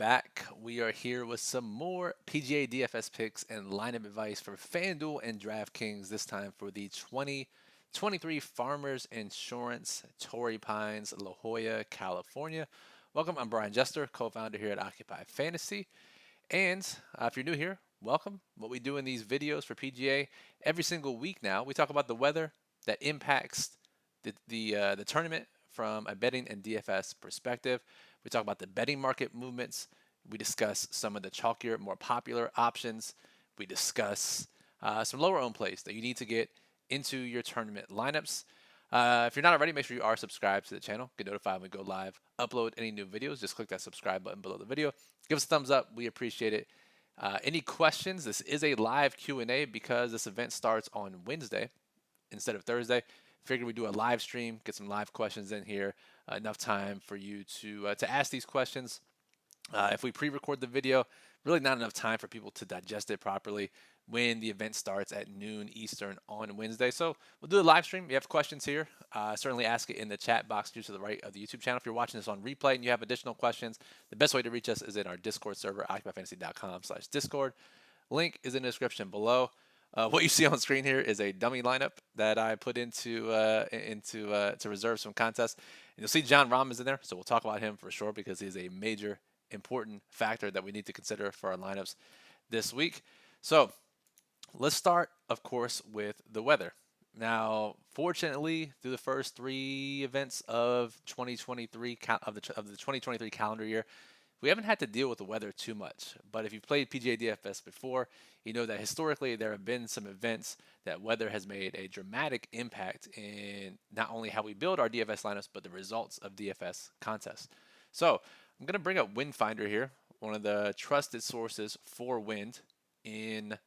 back. We are here with some more PGA DFS picks and lineup advice for FanDuel and DraftKings, this time for the 2023 Farmers Insurance Torrey Pines, La Jolla, California. Welcome, I'm Brian Jester, co-founder here at Occupy Fantasy. And if you're new here, welcome. What we do in these videos for PGA every single week now, we talk about the weather that impacts the tournament from a betting and DFS perspective. We talk about the betting market movements. We discuss some of the chalkier, more popular options. We discuss some lower owned plays that you need to get into your tournament lineups. If you're not already, make sure you are subscribed to the channel. Get notified when we go live, upload any new videos. Just click that subscribe button below the video. Give us a thumbs up. We appreciate it. Any questions? This is a live Q&A because this event starts on Wednesday instead of Thursday. Figured we do a live stream, get some live questions in here. Enough time for you to ask these questions. If we pre-record the video, really not enough time for people to digest it properly when the event starts at noon Eastern on Wednesday. So we'll do a live stream. If you have questions here, certainly ask it in the chat box to the right of the YouTube channel. If you're watching this on replay and you have additional questions, the best way to reach us is in our Discord server, occupyfantasy.com/Discord. Link is in the description below. What you see on screen here is a dummy lineup that I put into to reserve some contests. And you'll see John Rahm is in there, so we'll talk about him for sure because he's a major, important factor that we need to consider for our lineups this week. So let's start, of course, with the weather. Now, fortunately, through the first three events of 2023 of the 2023 calendar year, we haven't had to deal with the weather too much. But if you've played PGA DFS before, you know that historically there have been some events that weather has made a dramatic impact in not only how we build our DFS lineups, but the results of DFS contests. So I'm going to bring up Wind Finder here, one of the trusted sources for wind in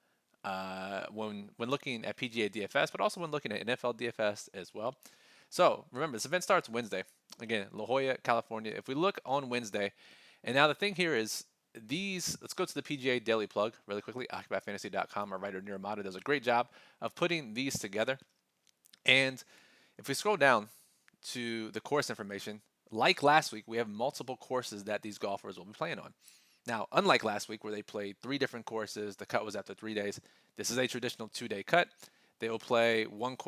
when looking at PGA DFS, but also when looking at NFL DFS as well. So remember, this event starts Wednesday. Again, La Jolla, California. If we look on Wednesday, and now the thing here is let's go to the PGA Daily Plug really quickly. OccupyFantasy.com, our writer Near Amata does a great job of putting these together. And if we scroll down to the course information, like last week, we have multiple courses that these golfers will be playing on. Now, unlike last week where they played 3 different courses, the cut was after 3 days. This is a traditional 2-day cut. They will play one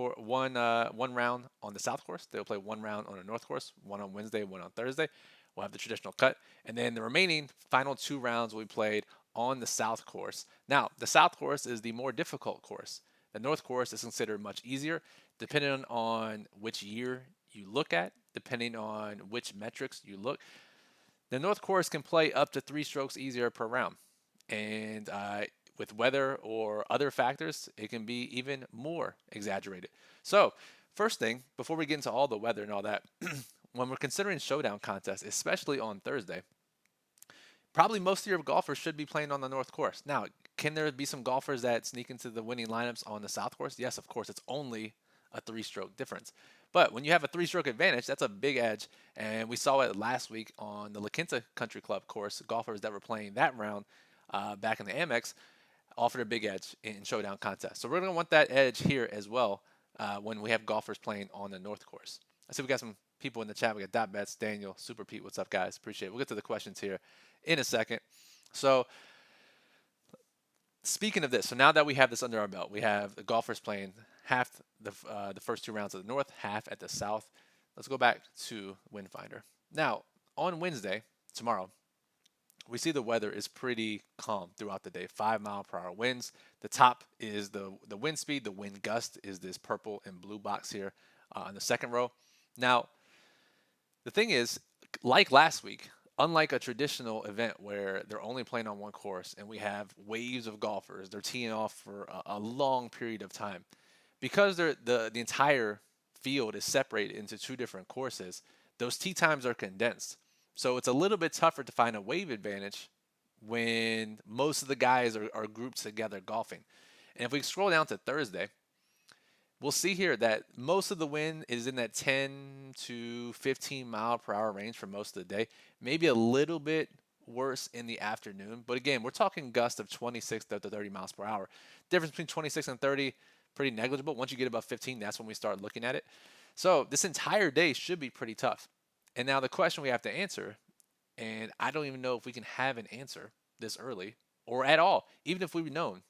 round on the south course. They will play 1 round on the north course, 1 on Wednesday, 1 on Thursday. We'll have the traditional cut. And then the remaining final 2 rounds will be played on the south course. Now, the south course is the more difficult course. The north course is considered much easier, depending on which year you look at, depending on which metrics you look. The north course can play up to 3 strokes easier per round. And with weather or other factors, it can be even more exaggerated. So, first thing, before we get into all the weather and all that, when we're considering showdown contests, especially on Thursday, probably most of your golfers should be playing on the north course. Now, can there be some golfers that sneak into the winning lineups on the south course? Yes, of course. It's only a 3-stroke difference. But when you have a 3-stroke advantage, that's a big edge. And we saw it last week on the La Quinta Country Club course. Golfers that were playing that round back in the Amex offered a big edge in showdown contests. So we're going to want that edge here as well when we have golfers playing on the north course. I see we got some people in the chat. We got Dot Bets, Daniel, Super Pete. What's up, guys? Appreciate it. We'll get to the questions here in a second. So speaking of this, so now that we have this under our belt, we have the golfers playing half the first 2 rounds at the north, half at the south. Let's go back to Wind Finder. Now, on Wednesday, tomorrow, we see the weather is pretty calm throughout the day. 5-mile-per-hour winds. The top is the wind speed. The wind gust is this purple and blue box here on the second row. Now, the thing is, like last week, unlike a traditional event where they're only playing on one course and we have waves of golfers, they're teeing off for a long period of time. Because the entire field is separated into 2 different courses, those tee times are condensed. So it's a little bit tougher to find a wave advantage when most of the guys are grouped together golfing. And if we scroll down to Thursday, we'll see here that most of the wind is in that 10 to 15 mile per hour range for most of the day. Maybe a little bit worse in the afternoon. But again, we're talking gusts of 26 to 30 miles per hour. Difference between 26 and 30, pretty negligible. Once you get above 15, that's when we start looking at it. So this entire day should be pretty tough. And now the question we have to answer And I don't even know if we can have an answer this early or at all, even if we've known.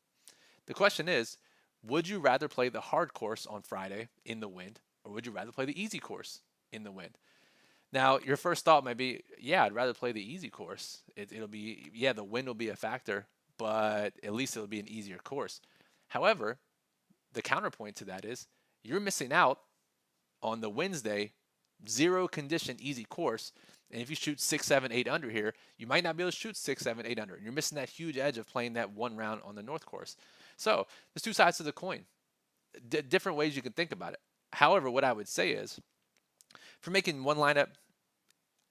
The question is, would you rather play the hard course on Friday in the wind, or would you rather play the easy course in the wind? Now, your first thought might be, yeah, I'd rather play the easy course. It'll be, yeah, the wind will be a factor, but at least it'll be an easier course. However, the counterpoint to that is you're missing out on the Wednesday zero condition easy course. And if you shoot 6, 7, 8 under here, you might not be able to shoot 6, 7, 8 under. And you're missing that huge edge of playing that one round on the North course. So there's two sides to the coin, different ways you can think about it. However, what I would say is, if you're making one lineup,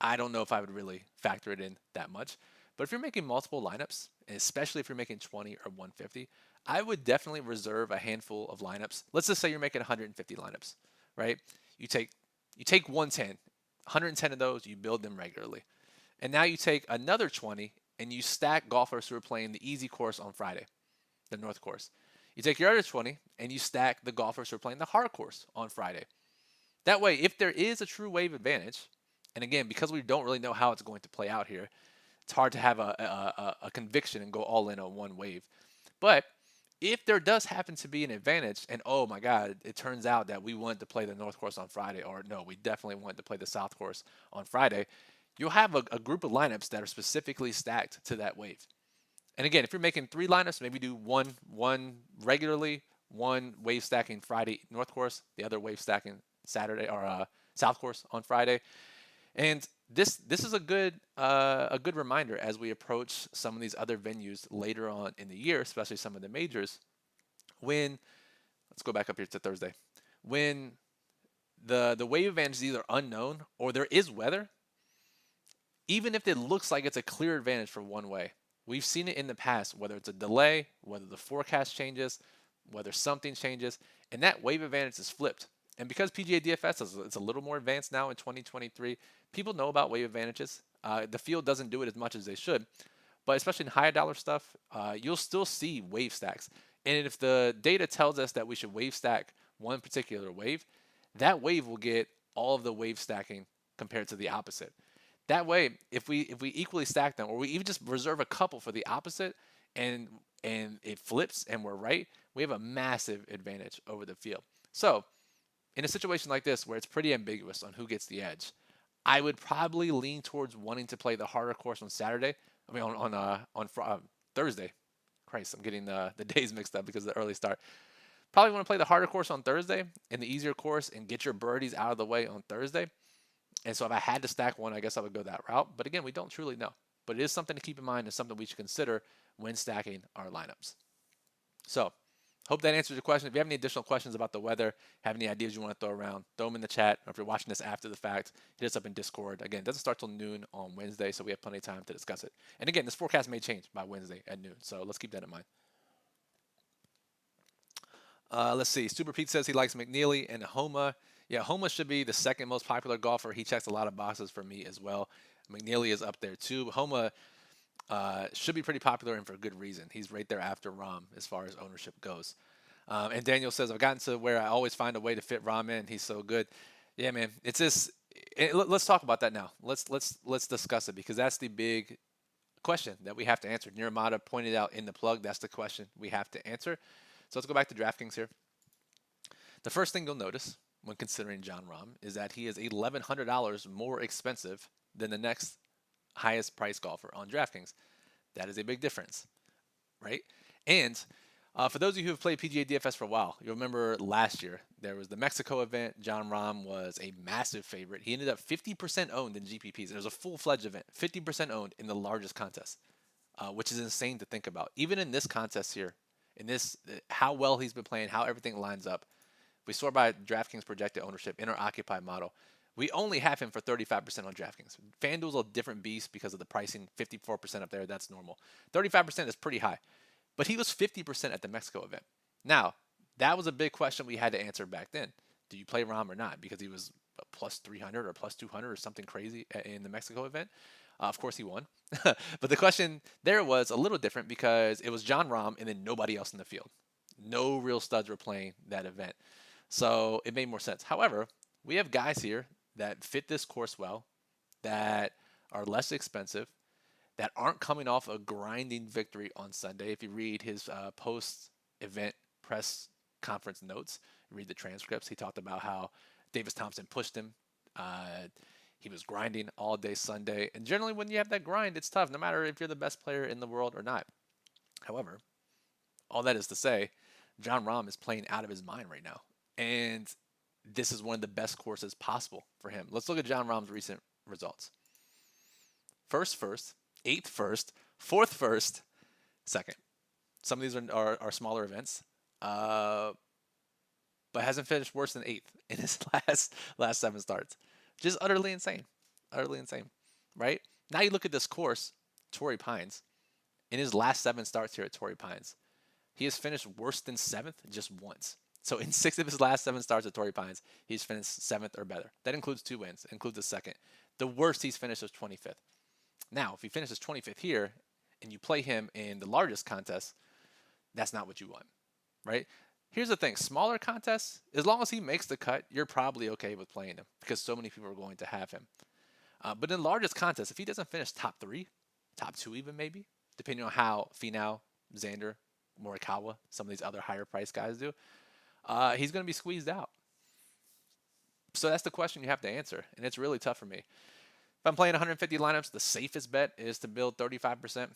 I don't know if I would really factor it in that much. But if you're making multiple lineups, and especially if you're making 20 or 150, I would definitely reserve a handful of lineups. Let's just say you're making 150 lineups, right? You take 110 of those, you build them regularly. And now you take another 20 and you stack golfers who are playing the easy course on Friday, the North course. You take your other 20 and you stack the golfers who are playing the hard course on Friday. That way, if there is a true wave advantage, and again, because we don't really know how it's going to play out here, it's hard to have a conviction and go all in on one wave. But if there does happen to be an advantage, and oh my God, it turns out that we wanted to play the North course on Friday, or no, we definitely wanted to play the South course on Friday, you'll have a group of lineups that are specifically stacked to that wave. And again, if you're making 3 lineups, maybe do one regularly, one wave stacking Friday North course, the other wave stacking Saturday or South course on Friday. And this is a good reminder as we approach some of these other venues later on in the year, especially some of the majors. When let's go back up here to Thursday, when the wave advantage is either unknown or there is weather, even if it looks like it's a clear advantage for one way, we've seen it in the past, whether it's a delay, whether the forecast changes, whether something changes, and that wave advantage is flipped. And because PGA DFS is a little more advanced now in 2023, people know about wave advantages. The field doesn't do it as much as they should, but especially in higher dollar stuff, you'll still see wave stacks. And if the data tells us that we should wave stack one particular wave, that wave will get all of the wave stacking compared to the opposite. That way, if we equally stack them, or we even just reserve a couple for the opposite, and it flips and we're right, we have a massive advantage over the field. So in a situation like this where it's pretty ambiguous on who gets the edge, I would probably lean towards wanting to play the harder course on Saturday. I mean, on Thursday. Christ, I'm getting the days mixed up because of the early start. Probably want to play the harder course on Thursday and the easier course and get your birdies out of the way on Thursday. And so if I had to stack one, I guess I would go that route. But again, we don't truly know. But it is something to keep in mind and something we should consider when stacking our lineups. So hope that answers your question. If you have any additional questions about the weather, have any ideas you want to throw around, throw them in the chat. Or if you're watching this after the fact, hit us up in Discord. Again, it doesn't start till noon on Wednesday, so we have plenty of time to discuss it. And again, this forecast may change by Wednesday at noon, so let's keep that in mind. Let's see. Super Pete says he likes McNeely and Homa. Yeah, Homa should be the second most popular golfer. He checks a lot of boxes for me as well. McNeely is up there too. Homa should be pretty popular and for good reason. He's right there after Rahm as far as ownership goes. And Daniel says, I've gotten to where I always find a way to fit Rahm in. He's so good. Yeah, man. It's just let's talk about that now. Let's discuss it because that's the big question that we have to answer. Niramata pointed out in the plug. That's the question we have to answer. So let's go back to DraftKings here. The first thing you'll notice when considering Jon Rahm is that he is $1,100 more expensive than the next highest price golfer on DraftKings. That is a big difference, right? And for those of you who have played PGA DFS for a while, you'll remember last year there was the Mexico event. Jon Rahm was a massive favorite. He ended up 50% owned in GPPs. It was a full-fledged event, 50% owned in the largest contest, which is insane to think about. Even in this contest here, in this, how well he's been playing, how everything lines up. We sort by DraftKings projected ownership in our occupied model. We only have him for 35% on DraftKings. FanDuel's a different beast because of the pricing, 54% up there, that's normal. 35% is pretty high. But he was 50% at the Mexico event. Now, that was a big question we had to answer back then. Do you play Rahm or not? Because he was plus 300 or plus 200 or something crazy in the Mexico event. Of course, he won. But the question there was a little different because it was Jon Rahm and then nobody else in the field. No real studs were playing that event. So it made more sense. However, we have guys here that fit this course well, that are less expensive, that aren't coming off a grinding victory on Sunday. If you read his post-event press conference notes, read the transcripts, he talked about how Davis Thompson pushed him. He was grinding all day Sunday. And generally, when you have that grind, it's tough, no matter if you're the best player in the world or not. However, all that is to say, Jon Rahm is playing out of his mind right now. And this is one of the best courses possible for him. Let's look at Jon Rahm's recent results. First, eighth first, fourth first, second. Some of these are smaller events, but hasn't finished worse than eighth in his last 7 starts. Just utterly insane, right? Now you look at this course, Torrey Pines. In his last 7 starts here at Torrey Pines, he has finished worse than 7th just once. So in 6 of his last 7 starts at Torrey Pines, he's finished 7th or better. That includes 2 wins, includes a second. The worst he's finished is 25th. Now, if he finishes 25th here and you play him in the largest contest, that's not what you want, right? Here's the thing. Smaller contests, as long as he makes the cut, you're probably okay with playing him because so many people are going to have him. But in largest contests, if he doesn't finish top 3, top 2 even maybe, depending on how Finau, Xander, Morikawa, some of these other higher price guys do, he's going to be squeezed out. So that's the question you have to answer, and it's really tough for me. If I'm playing 150 lineups, the safest bet is to build 35%.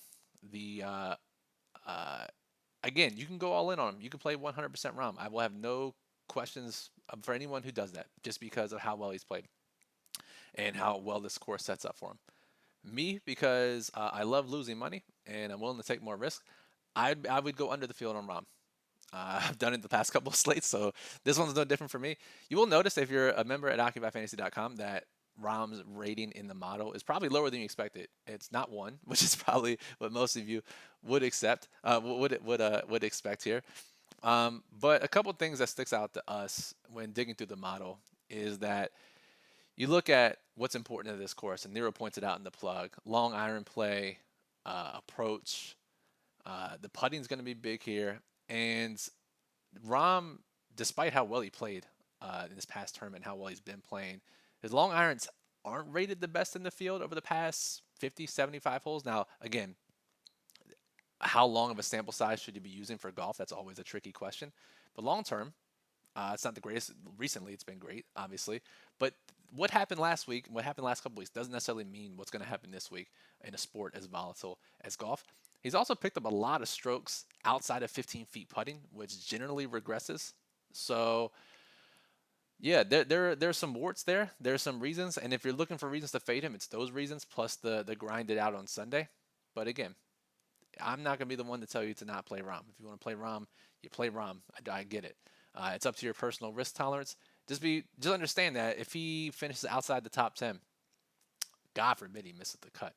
Again, you can go all in on him. You can play 100% Rahm. I will have no questions for anyone who does that, just because of how well he's played and how well this course sets up for him. Me, because I love losing money and I'm willing to take more risk, I would go under the field on Rahm. I've done it the past couple of slates, so this one's no different for me. You will notice if you're a member at OccupyFantasy.com that Rahm's rating in the model is probably lower than you expected. It's not 1, which is probably what most of you would expect here. But a couple things that sticks out to us when digging through the model is that you look at what's important to this course, and Nero points it out in the plug: long iron play, approach. The putting is going to be big here, and Rahm, despite how well he played in this past tournament, how well he's been playing, his long irons aren't rated the best in the field over the past 50, 75 holes. Now, again, how long of a sample size should you be using for golf? That's always a tricky question. But long term, it's not the greatest. Recently, it's been great, obviously. But what happened last week, what happened last couple weeks, doesn't necessarily mean what's going to happen this week in a sport as volatile as golf. He's also picked up a lot of strokes outside of 15 feet putting, which generally regresses. So, yeah, there's some warts there. There's some reasons, and if you're looking for reasons to fade him, it's those reasons plus the grinded out on Sunday. But again, I'm not going to be the one to tell you to not play Rahm. If you want to play Rahm, you play Rahm. I get it. It's up to your personal risk tolerance. Just understand that if he finishes outside the top 10, God forbid he misses the cut,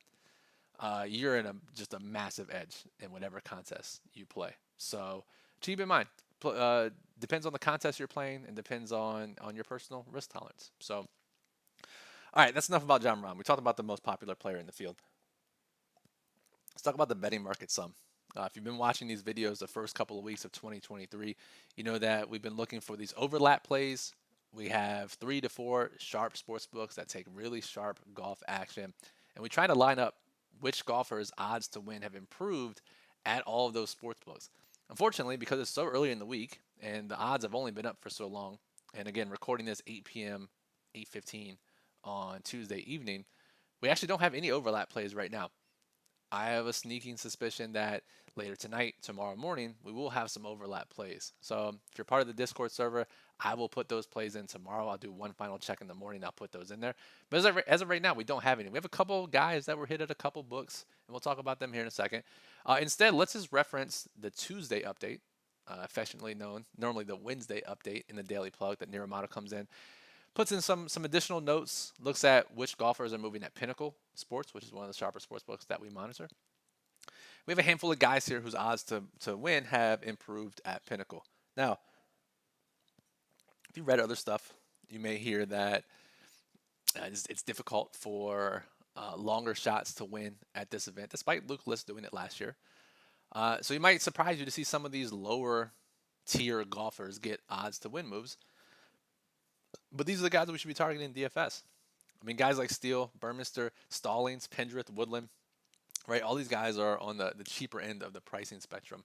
you're in just a massive edge in whatever contest you play. So keep in mind, depends on the contest you're playing and depends on your personal risk tolerance. So, all right, that's enough about Jon Rahm. We talked about the most popular player in the field. Let's talk about the betting market some. If you've been watching these videos the first couple of weeks of 2023, you know that we've been looking for these overlap plays. We have 3 to 4 sharp sports books that take really sharp golf action. And we try to line up which golfers' odds to win have improved at all of those sports books. Unfortunately, because it's so early in the week and the odds have only been up for so long, and again, recording this 8 p.m., 8:15 on Tuesday evening, we actually don't have any overlap plays right now. I have a sneaking suspicion that later tonight, tomorrow morning, we will have some overlap plays. So if you're part of the Discord server, I will put those plays in tomorrow. I'll do one final check in the morning. I'll put those in there. But as of right now, we don't have any. We have a couple guys that were hit at a couple books, and we'll talk about them here in a second. Instead, let's just reference the Tuesday update, affectionately known, normally the Wednesday update in the Daily Plug that Niramato comes in. Puts in some additional notes, looks at which golfers are moving at Pinnacle Sports, which is one of the sharper sports books that we monitor. We have a handful of guys here whose odds to win have improved at Pinnacle. Now, if you read other stuff, you may hear that it's difficult for longer shots to win at this event, despite Luke List doing it last year. So it might surprise you to see some of these lower tier golfers get odds to win moves. But these are the guys that we should be targeting in DFS. I mean, guys like Steele, Burmester, Stallings, Pendrith, Woodland, right? All these guys are on the cheaper end of the pricing spectrum.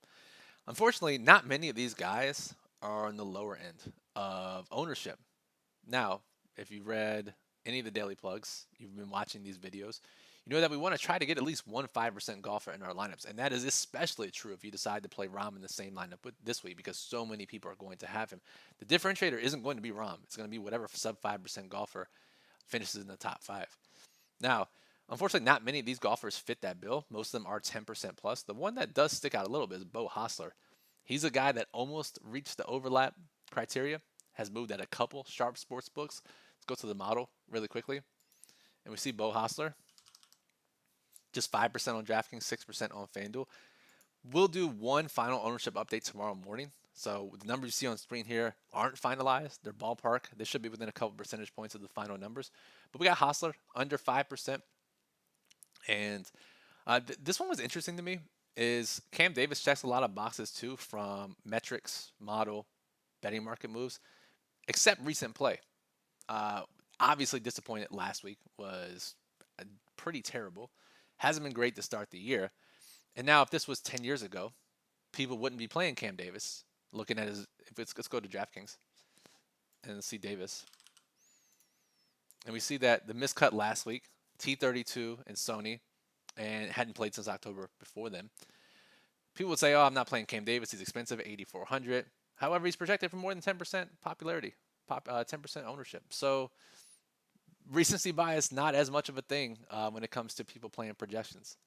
Unfortunately, not many of these guys are on the lower end of ownership. Now, if you've read any of the daily plugs, you've been watching these videos, you know that we want to try to get at least one 5% golfer in our lineups. And that is especially true if you decide to play Rahm in the same lineup this week because so many people are going to have him. The differentiator isn't going to be Rahm. It's going to be whatever sub 5% golfer finishes in the top five. Now, unfortunately, not many of these golfers fit that bill. Most of them are 10% plus. The one that does stick out a little bit is Beau Hossler. He's a guy that almost reached the overlap criteria, has moved at a couple sharp sports books. Let's go to the model really quickly. And we see Beau Hossler, just 5% on DraftKings, 6% on FanDuel. We'll do one final ownership update tomorrow morning. So the numbers you see on screen here aren't finalized. They're ballpark. They should be within a couple percentage points of the final numbers. But we got Hossler under 5%. And this one was interesting to me is Cam Davis checks a lot of boxes too from metrics, model, betting market moves, except recent play. Obviously disappointed last week, was pretty terrible. Hasn't been great to start the year. And now if this was 10 years ago, people wouldn't be playing Cam Davis. Looking at his, let's go to DraftKings and see Davis. And we see that the miscut last week, T32 and Sony, and hadn't played since October before then. People would say, oh, I'm not playing Cam Davis. He's expensive, 8,400. However, he's projected for more than 10% popularity, 10% ownership. So recency bias, not as much of a thing when it comes to people playing projections.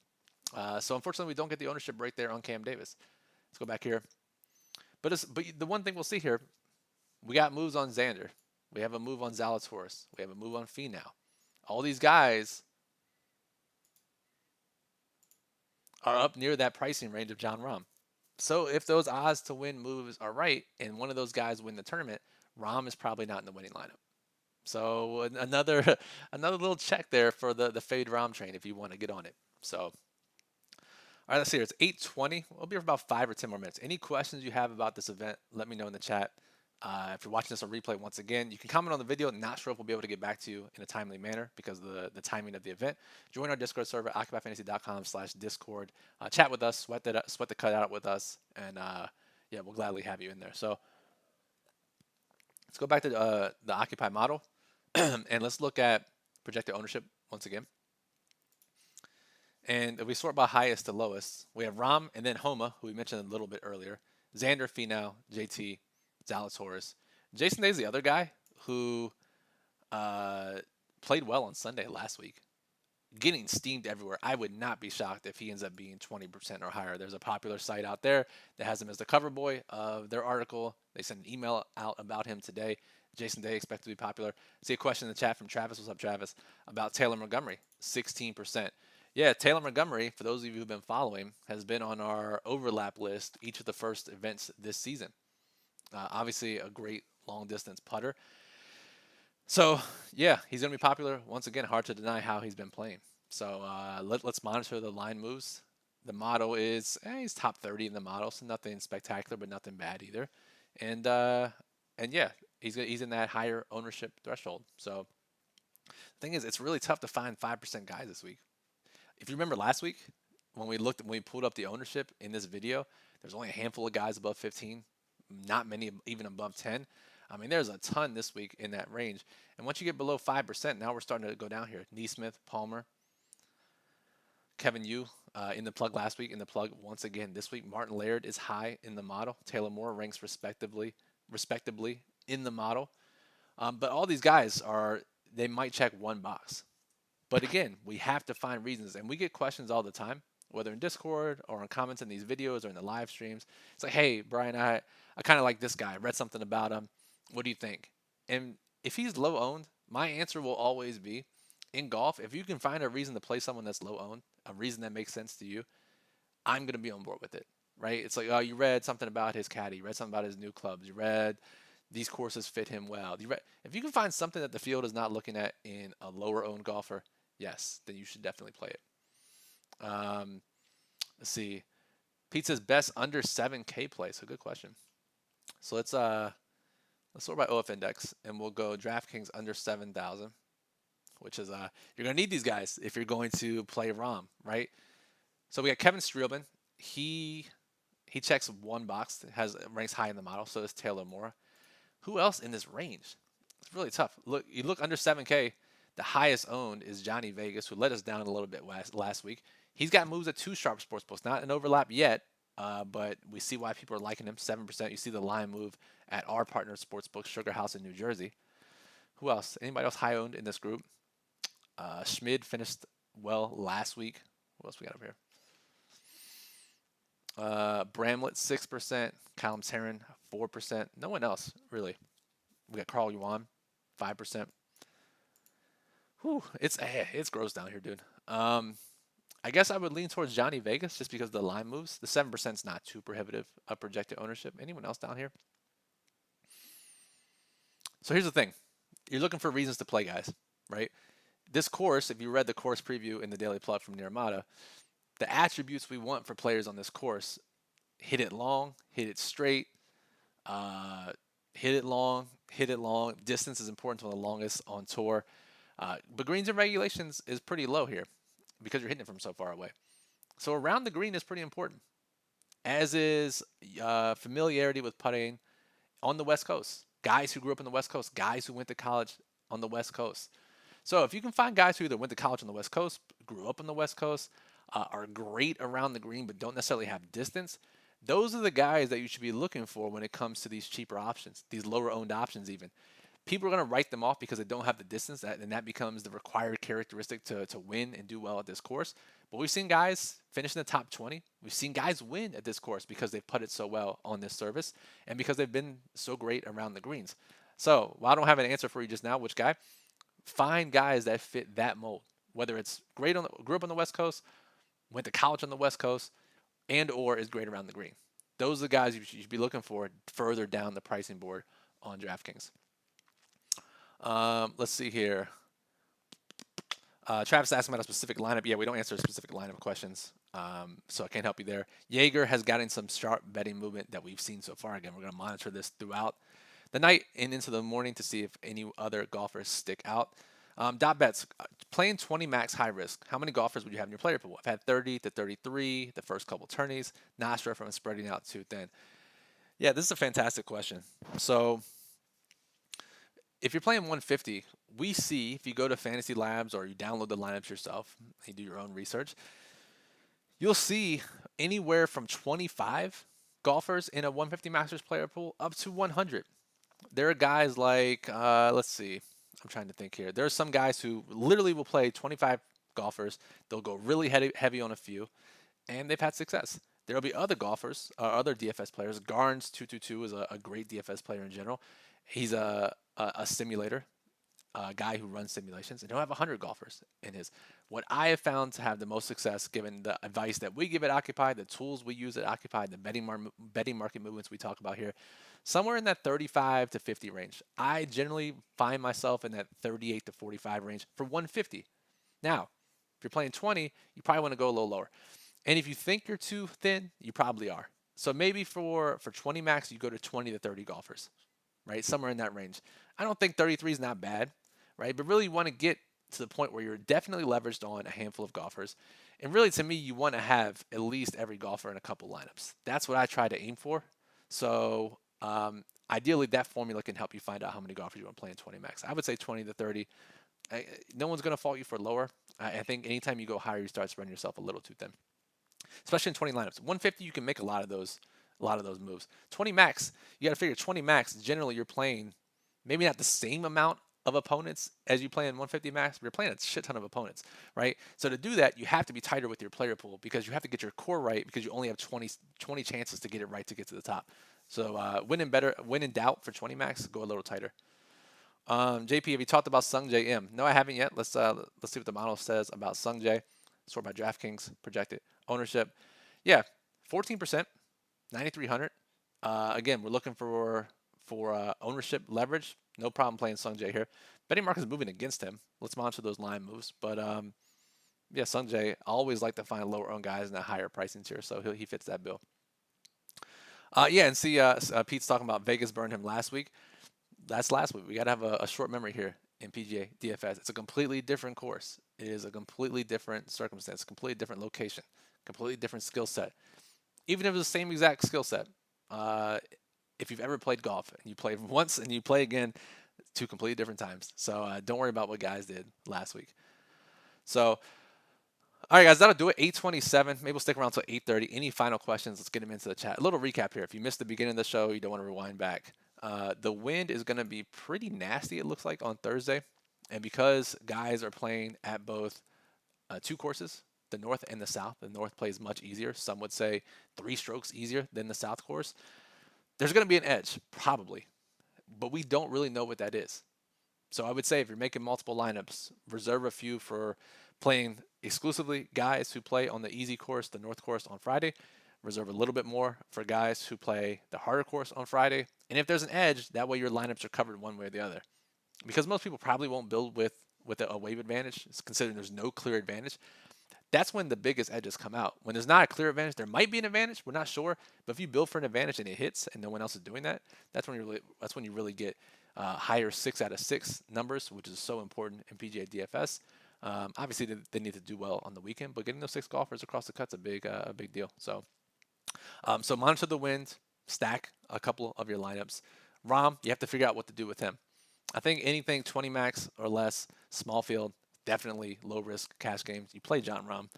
So unfortunately, we don't get the ownership right there on Cam Davis. Let's go back here. But the one thing we'll see here, we got moves on Xander. We have a move on Zalatoris. We have a move on Finau. All these guys are up near that pricing range of Jon Rahm. So if those odds to win moves are right and one of those guys win the tournament, Rahm is probably not in the winning lineup. So another little check there for the fade Rahm train if you want to get on it. So all right, let's see here. It's 8:20. We'll be here for about 5 or 10 more minutes. Any questions you have about this event, let me know in the chat. If you're watching this on replay, once again, you can comment on the video. Not sure if we'll be able to get back to you in a timely manner because of the timing of the event. Join our Discord server, occupyfantasy.com/discord. Chat with us, sweat the cutout with us, and yeah, we'll gladly have you in there. So let's go back to the Occupy model, and let's look at projected ownership once again. And if we sort by highest to lowest, we have Rahm and then Homa, who we mentioned a little bit earlier, Xander, Finau, JT, Zalatoris. Jason Day's the other guy who played well on Sunday last week, getting steamed everywhere. I would not be shocked if he ends up being 20% or higher. There's a popular site out there that has him as the cover boy of their article. They sent an email out about him today. Jason Day expected to be popular. See a question in the chat from Travis. What's up, Travis? About Taylor Montgomery, 16%. Yeah, Taylor Montgomery, for those of you who've been following, has been on our overlap list each of the first events this season. Obviously, a great long-distance putter. So, yeah, he's going to be popular. Once again, hard to deny how he's been playing. So let's monitor the line moves. The model is, he's top 30 in the model, so nothing spectacular, but nothing bad either. And yeah, he's in that higher ownership threshold. So the thing is, it's really tough to find 5% guys this week. If you remember last week, when we pulled up the ownership in this video, there's only a handful of guys above 15, not many even above 10. I mean, there's a ton this week in that range. And once you get below 5%, now we're starting to go down here. Neesmith, Palmer, Kevin Yu in the plug last week, in the plug once again this week. Martin Laird is high in the model. Taylor Moore ranks respectably in the model. But all these guys they might check one box. But again, we have to find reasons, and we get questions all the time, whether in Discord or in comments in these videos or in the live streams. It's like, hey, Brian, I kind of like this guy. I read something about him. What do you think? And if he's low owned, my answer will always be, in golf, if you can find a reason to play someone that's low owned, a reason that makes sense to you, I'm going to be on board with it, right? It's like, oh, you read something about his caddy. You read something about his new clubs. You read these courses fit him well. If you can find something that the field is not looking at in a lower owned golfer, yes, then you should definitely play it. Let's see. Pete says best under 7K play. So good question. So let's sort by OF index, and we'll go DraftKings under 7,000. which is you're going to need these guys if you're going to play Rom, right? So we got Kevin Streelman. He checks one box, ranks high in the model. So does Taylor Moore. Who else in this range? It's really tough. You look under 7K. The highest owned is Johnny Vegas, who let us down a little bit last week. He's got moves at 2 sharp sportsbooks, not an overlap yet, but we see why people are liking him. 7%. You see the line move at our partner sportsbook, Sugar House in New Jersey. Who else? Anybody else high owned in this group? Schmid finished well last week. What else we got up here? Bramlett 6%, Callum Tarrant 4%. No one else really. We got Carl Yuan 5%. Whew, it's gross down here, dude. I guess I would lean towards Johnny Vegas just because of the line moves. The 7% is not too prohibitive of projected ownership. Anyone else down here? So here's the thing. You're looking for reasons to play, guys, right? This course, if you read the course preview in the Daily Plug from Nirmata, the attributes we want for players on this course: hit it long, hit it straight, hit it long, hit it long. Distance is important to the longest on tour. But greens and regulations is pretty low here because you're hitting it from so far away. So around the green is pretty important, as is familiarity with putting on the West Coast. Guys who grew up on the West Coast, guys who went to college on the West Coast. So if you can find guys who either went to college on the West Coast, grew up on the West Coast, are great around the green but don't necessarily have distance, those are the guys that you should be looking for when it comes to these cheaper options, these lower owned options even. People are going to write them off because they don't have the distance, and that becomes the required characteristic to win and do well at this course. But we've seen guys finish in the top 20. We've seen guys win at this course because they've putted so well on this service and because they've been so great around the greens. So while I don't have an answer for you just now, which guy, find guys that fit that mold, whether it's great grew up on the West Coast, went to college on the West Coast, and or is great around the green. Those are the guys you should be looking for further down the pricing board on DraftKings. Let's see here. Travis asked about a specific lineup. Yeah, we don't answer specific lineup questions, so I can't help you there. Jaeger has gotten some sharp betting movement that we've seen so far. Again, we're going to monitor this throughout the night and into the morning to see if any other golfers stick out. Dot bets, playing 20 max high risk. How many golfers would you have in your player pool? I've had 30 to 33 the first couple tourneys. Not sure if I'm spreading out too thin. Yeah, this is a fantastic question. So if you're playing 150, we see, if you go to Fantasy Labs or you download the lineups yourself, you do your own research, you'll see anywhere from 25 golfers in a 150 Masters player pool up to 100. There are guys like, let's see, I'm trying to think here. There are some guys who literally will play 25 golfers. They'll go really heavy on a few, and they've had success. There will be other golfers, other DFS players. Garns222 is a great DFS player in general. He's a simulator, a guy who runs simulations, and he'll have 100 golfers in his. What I have found to have the most success, given the advice that we give at Occupy, the tools we use at Occupy, the betting market movements we talk about here, somewhere in that 35 to 50 range. I generally find myself in that 38 to 45 range for 150. Now, if you're playing 20, you probably want to go a little lower. And if you think you're too thin, you probably are. So maybe for 20 max, you go to 20 to 30 golfers, right? Somewhere in that range. I don't think 33 is not bad, right? But really you want to get to the point where you're definitely leveraged on a handful of golfers. And really, to me, you want to have at least every golfer in a couple lineups. That's what I try to aim for. So ideally, that formula can help you find out how many golfers you want to play in 20 max. I would say 20 to 30. No one's going to fault you for lower. I think anytime you go higher, you start spreading yourself a little too thin, especially in 20 lineups. 150, you can make a lot of those moves. 20 max, you got to figure 20 max. Generally, you're playing maybe not the same amount of opponents as you play in 150 max, but you're playing a shit ton of opponents, right? So to do that, you have to be tighter with your player pool because you have to get your core right because you only have 20 chances to get it right to get to the top. So when in doubt for 20 max, go a little tighter. JP, have you talked about Sung J M? No, I haven't yet. Let's see what the model says about Sung J. Sort by DraftKings projected ownership. Yeah, 14%, 9,300. Again, we're looking for ownership leverage. No problem playing Sung J here. Betting market is moving against him. Let's monitor those line moves. But yeah, Sung J, I always like to find lower owned guys in the higher pricing tier, so he fits that bill. Yeah, and see, Pete's talking about Vegas burned him last week. That's last week. We got to have a short memory here. in PGA DFS. It's a completely different course. It is a completely different circumstance, completely different location, completely different skill set. Even if it's the same exact skill set, if you've ever played golf and you play once and you play again, two completely different times. So don't worry about what guys did last week. So, all right, guys, that'll do it. 8:27. Maybe we'll stick around till 8:30. Any final questions? Let's get them into the chat. A little recap here. If you missed the beginning of the show, you don't want to rewind back. The wind is going to be pretty nasty, it looks like, on Thursday. And because guys are playing at both two courses, the north and the south, the north plays much easier. Some would say 3 strokes easier than the south course. There's going to be an edge, probably. But we don't really know what that is. So I would say if you're making multiple lineups, reserve a few for playing exclusively guys who play on the easy course, the north course on Friday. Reserve a little bit more for guys who play the harder course on Friday. And if there's an edge, that way your lineups are covered one way or the other. Because most people probably won't build with a wave advantage, considering there's no clear advantage. That's when the biggest edges come out. When there's not a clear advantage, there might be an advantage. We're not sure, but if you build for an advantage and it hits, and no one else is doing that, that's when you really get higher 6 out of 6 numbers, which is so important in PGA DFS. Obviously, they need to do well on the weekend, but getting those 6 golfers across the cut's a big deal. So monitor the wind, stack a couple of your lineups. Rahm, you have to figure out what to do with him. I think anything 20 max or less, small field, definitely low risk cash games. You play John Rahm,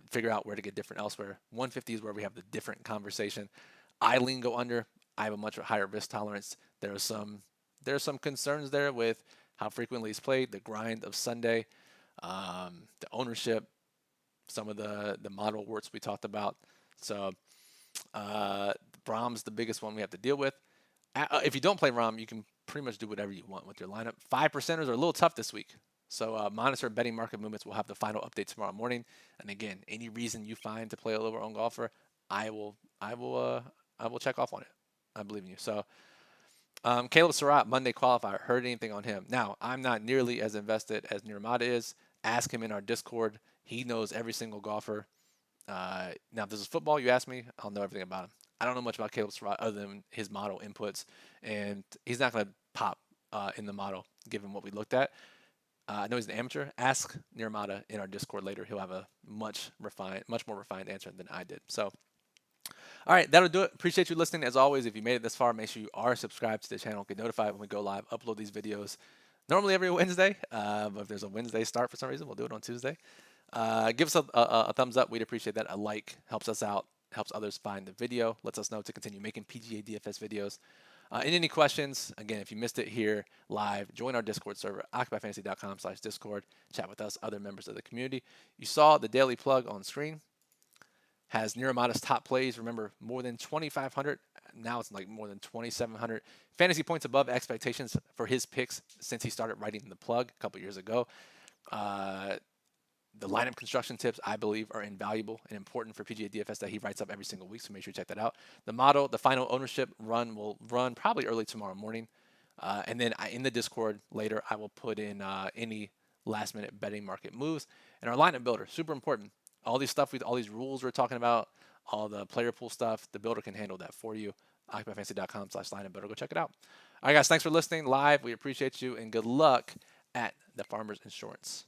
figure out where to get different elsewhere. 150 is where we have the different conversation. I lean go under. I have a much higher risk tolerance. There are some concerns there with how frequently he's played, the grind of Sunday, the ownership, some of the model warts we talked about. So Rahm's the biggest one we have to deal with. If you don't play Rahm, you can pretty much do whatever you want with your lineup. 5%ers are a little tough this week. So monitor betting market movements. We'll have the final update tomorrow morning. And again, any reason you find to play a lower owned golfer, I will check off on it. I believe in you. So Caleb Surratt, Monday qualifier. Heard anything on him? Now, I'm not nearly as invested as Nirmata is. Ask him in our Discord. He knows every single golfer. Now, if this is football, you ask me, I'll know everything about him. I don't know much about Caleb Surratt other than his model inputs, and he's not going to pop in the model given what we looked at. I know he's an amateur. Ask Nirmata in our Discord later. He'll have a much more refined answer than I did. So, all right, that'll do it. Appreciate you listening. As always, if you made it this far, make sure you are subscribed to the channel. Get notified when we go live, upload these videos normally every Wednesday. But if there's a Wednesday start for some reason, we'll do it on Tuesday. Give us a thumbs up. We'd appreciate that. A like helps us out, helps others find the video, lets us know to continue making PGA DFS videos. And any questions, again, if you missed it here live, join our Discord server, occupifantasy.com/Discord. Chat with us, other members of the community. You saw the daily plug on screen. Has Nirmata's top plays. Remember, more than 2,500. Now it's like more than 2,700 fantasy points above expectations for his picks since he started writing the plug a couple years ago. The lineup construction tips, I believe, are invaluable and important for PGA DFS that he writes up every single week, so make sure you check that out. The model, the final ownership run will run probably early tomorrow morning. And then in the Discord later, I will put in any last-minute betting market moves. And our lineup builder, super important. All these rules we're talking about, all the player pool stuff, the builder can handle that for you. OccupyFantasy.com/lineup builder. Go check it out. All right, guys, thanks for listening live. We appreciate you, and good luck at the Farmers Insurance.